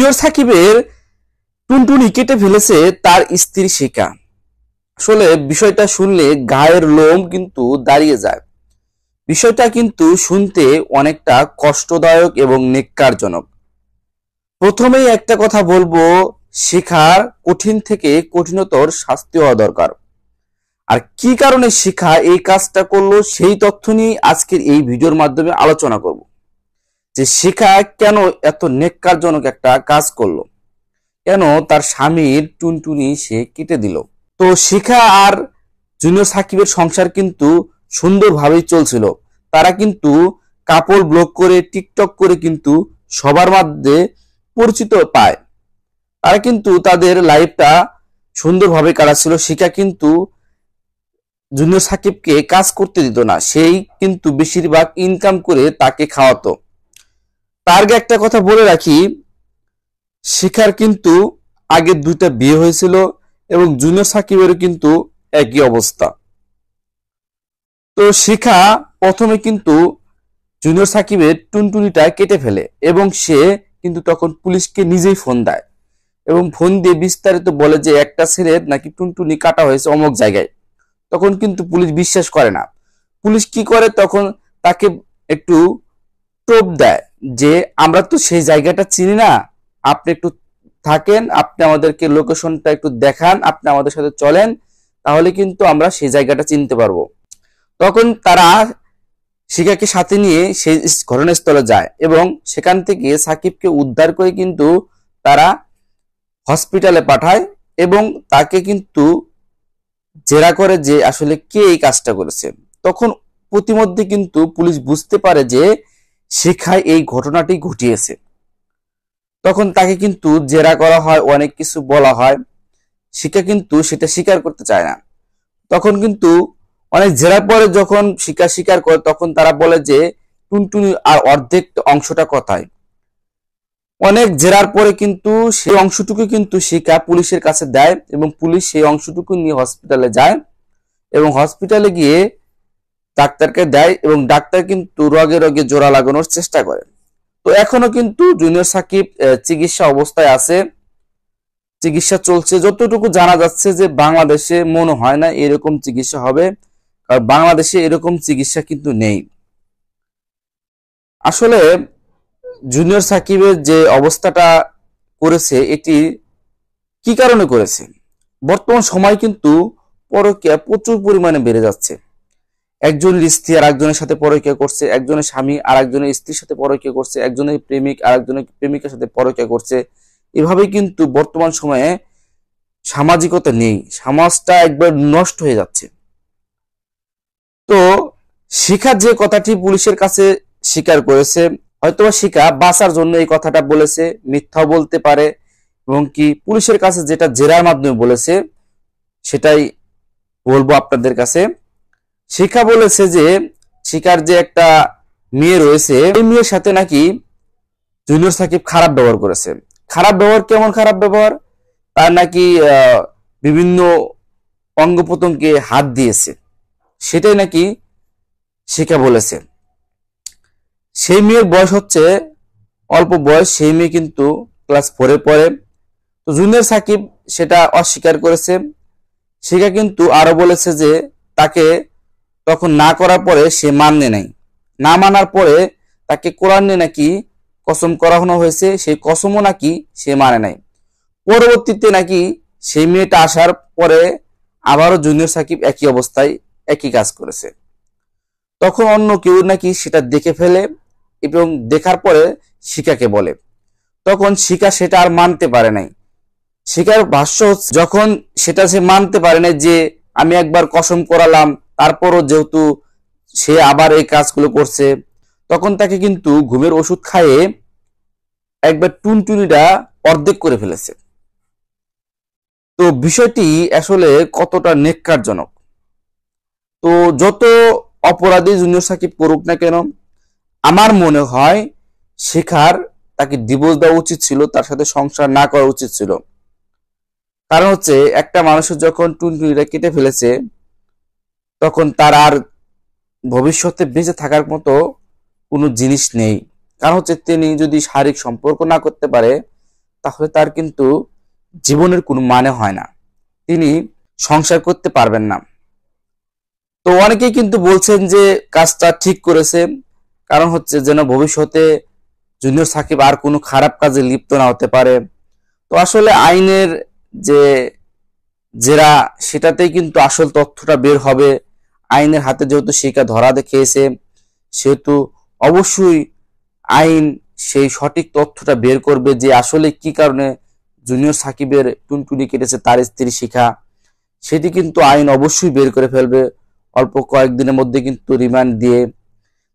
Junior সাকিবের টুনটুনি কেটে ফেলেছে তার স্ত্রী শিখা। আসলে বিষয়টা শুনলে গায়ের লোম কিন্তু দাঁড়িয়ে যায়। বিষয়টা কিন্তু শুনতে অনেকটা কষ্টদায়ক এবং নেক্কারজনক। প্রথমেই একটা কথা বলবো, শিখার কঠিন থেকে কঠিনতর শাস্তি হওয়া দরকার। আর কি কারণে শিখা এই কাজটা করলো সেই তথ্য নিয়ে আজকের এই ভিডিওর মাধ্যমে আলোচনা করব। যে শিখা কেন এত নেক্কারজনক একটা কাজ করলো, কেন তার স্বামীর টুনটুনি সে কেটে দিল। তো শিখা আর জুনিয়র সাকিবের সংসার কিন্তু সুন্দরভাবেই চলছিল। তারা কিন্তু কাপড় ব্লগ করে টিকটক করে কিন্তু সবার মধ্যে পরিচিত পায়। তারা কিন্তু তাদের লাইফটা সুন্দরভাবে কাটাচ্ছিল। শিখা কিন্তু জুনিয়র সাকিবকে কাজ করতে দিত না, সেই কিন্তু বেশিরভাগ ইনকাম করে তাকে খাওয়াতো। তার আগে একটা কথা বলে রাখি, শিখার কিন্তু আগে দুইটা বিয়ে হয়েছিল এবং জুনিয়র সাকিবেরও কিন্তু একই অবস্থা। তো শিখা প্রথমে কিন্তু জুনিয়র সাকিবের টুনটুনিটা কেটে ফেলে এবং সে কিন্তু তখন পুলিশকে নিজেই ফোন দেয় এবং ফোন দিয়ে বিস্তারিত বলে যে একটা ছেলের নাকি টুনটুনি কাটা হয়েছে অমুক জায়গায়। তখন কিন্তু পুলিশ বিশ্বাস করে না। পুলিশ কি করে, তখন তাকে একটু টোপ দেয় যে আমরা তো সেই জায়গাটা চিনি না, আপনি একটু থাকেন, আপনি আমাদেরকে লোকেশনটা একটু দেখান, আপনি আমাদের সাথে চলেন, তাহলে কিন্তু আমরা সেই জায়গাটা চিনতে পারবো। তখন তারা শিখাকে সাথে নিয়ে সেই ঘটনাস্থলে যায় এবং সেখান থেকে সাকিবকে উদ্ধার করে কিন্তু তারা হসপিটালে পাঠায় এবং তাকে কিন্তু জেরা করে যে আসলে কে এই কাজটা করেছে। তখন প্রতিমধ্যে কিন্তু পুলিশ বুঝতে পারে যে শিখায় এই ঘটনাটি ঘটিয়েছে। তখন তাকে কিন্তু জেরা করা হয়, অনেক কিছু বলা হয়। শিখা কিন্তু সেটা স্বীকার করতে চায় না। তখন কিন্তু অনেক জেরার পরে যখন শিখা স্বীকার করে, তখন তারা বলে যে টুনটুনি আর অর্ধেক অংশটা কোথায়। অনেক জেরার পরে কিন্তু সেই অংশটুকু কিন্তু শিখা পুলিশের কাছে দেয় এবং পুলিশ সেই অংশটুকু নিয়ে হসপিটালে যায় এবং হসপিটালে গিয়ে ডাক্তারকে দেয় এবং ডাক্তার কিন্তু রগে রগে জোড়া লাগানোর চেষ্টা করে। তো এখনো কিন্তু জুনিয়র সাকিব চিকিৎসা অবস্থায় আছে, চিকিৎসা চলছে। যতটুকু জানা যাচ্ছে যে বাংলাদেশে মনে হয় না এরকম চিকিৎসা হবে, কারণ বাংলাদেশে এরকম চিকিৎসা কিন্তু নেই। আসলে জুনিয়র সাকিবের যে অবস্থাটা করেছে, এটি কি কারণে করেছে? বর্তমান সময় কিন্তু পরকীয়া প্রচুর পরিমাণে বেড়ে যাচ্ছে। একজনের স্ত্রী আর একজনের সাথে পরকীয়া করছে, একজনের স্বামী আর একজনের স্ত্রীর সাথে পরকীয়া করছে, একজনের প্রেমিক আর একজনের প্রেমিকার সাথে পরকীয়া করছে। এভাবেই কিন্তু বর্তমান সময়ে সামাজিকতা নেই, সমাজটা একবার নষ্ট হয়ে যাচ্ছে। তো শিখা যে কথাটি পুলিশের কাছে স্বীকার করেছে, হয়তোবা শিখা বাঁচার জন্য এই কথাটা বলেছে, মিথ্যাও বলতে পারে এবং কি পুলিশের কাছে যেটা জেরার মাধ্যমে বলেছে সেটাই বলবো আপনাদের কাছে। শিখা বলেছে যে শিখার যে একটা মেয়ে রয়েছে, এই মেয়ের সাথে নাকি জুনিয়র সাকিব খারাপ ব্যবহার করেছে। খারাপ ব্যবহার কেমন খারাপ ব্যবহার? তার নাকি বিভিন্ন অঙ্গ প্রত্যঙ্গে হাত দিয়েছে, সেটাই নাকি শিখা বলেছে। সেই মেয়ের বয়স হচ্ছে অল্প বয়স, সেই মেয়ে কিন্তু ক্লাস 4-এ পড়ে। তো জুনিয়র সাকিব সেটা অস্বীকার করেছে। শিখা কিন্তু আরো বলেছে যে তাকে তখন না করার পরে সে মানে নাই, না মানার পরে তাকে কোরআন নিয়ে নাকি কসম করানো হয়েছে, সেই কসমও নাকি সে মানে নাই। পরবর্তীতে নাকি সেই মেয়েটা আসার পরে আবারও জুনিয়র সাকিব একই অবস্থায় একই কাজ করেছে। তখন অন্য কেউ নাকি সেটা দেখে ফেলে এবং দেখার পরে শিখাকে বলে। তখন শিখা সেটা আর মানতে পারে নাই। শিখার ভাষ্য যখন সেটা সে মানতে পারে না যে আমি একবার কসম করালাম, তারপরও যেহেতু সে আবার এই কাজগুলো করছে, তখন তাকে কিন্তু ঘুমের ওষুধ খাইয়ে একবার টুনটুনিটা অর্ধেক করে ফেলেছে। তো বিষয়টি আসলে কতটা নেক্কারজনক। তো যত অপরাধী জুনিয়র সাকিব করুক না কেন, আমার মনে হয় শিখার তাকে ডিভোর্স দেওয়া উচিত ছিল, তার সাথে সংসার না করা উচিত ছিল। কারণ হচ্ছে একটা মানুষের যখন টুনটুনিটা কেটে ফেলেছে, তখন তার আর ভবিষ্যতে বেঁচে থাকার মতো কোনো জিনিস নেই। কারণ হচ্ছে তিনি যদি শারীরিক সম্পর্ক না করতে পারে, তাহলে তার কিন্তু জীবনের কোনো মানে হয় না, তিনি সংসার করতে পারবেন না। তো অনেকেই কিন্তু বলছেন যে কাজটা ঠিক করেছে, কারণ হচ্ছে যেন ভবিষ্যতে জুনিয়র সাকিব আর কোনো খারাপ কাজে লিপ্ত না হতে পারে। তো আসলে আইনের যে জেরা, সেটাতেই কিন্তু আসল তথ্যটা বের হবে। আইনের হাতে যেহেতু শিকা ধরা খেয়েছে, সেহেতু অবশ্যই আইন সেই সঠিক তথ্যটা বের করবে যে আসলে কি কারণে জুনিয়র সাকিবের টুনটুনি কেটেছে তার স্ত্রী শিখা। সেটি কিন্তু আইন অবশ্যই বের করে ফেলবে অল্প কয়েকদিনের মধ্যে কিন্তু রিমান্ড দিয়ে।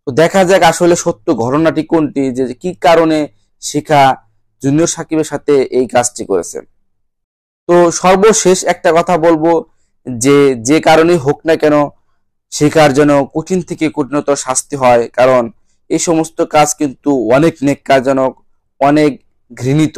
তো দেখা যাক আসলে সত্য ঘটনাটি কোনটি, যে কি কারণে শিখা জুনিয়র সাকিবের সাথে এই কাজটি করেছে। তো সর্বশেষ একটা কথা বলবো, যে যে কারণেই হোক না কেন শিখার যেন কঠিন থেকে কঠিনতর শাস্তি হয়, কারণ এই সমস্ত কাজ কিন্তু অনেক নেককারজনক, অনেক ঘৃণিত।